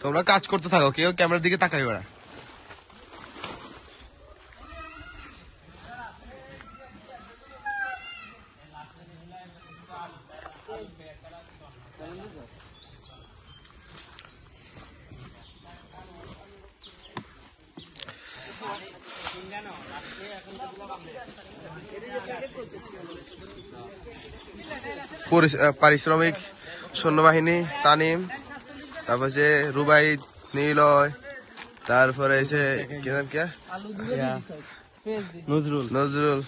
তোমরা কাজ করতে থাকো, কেউ ক্যামেরার দিকে তাকাইবে না। পারিশ্রমিক সৈন্যবাহিনী তানিম, তারপর যে রুবাই নীলয়, তারপরে এসে কি নাম কে নজরুল নজরুল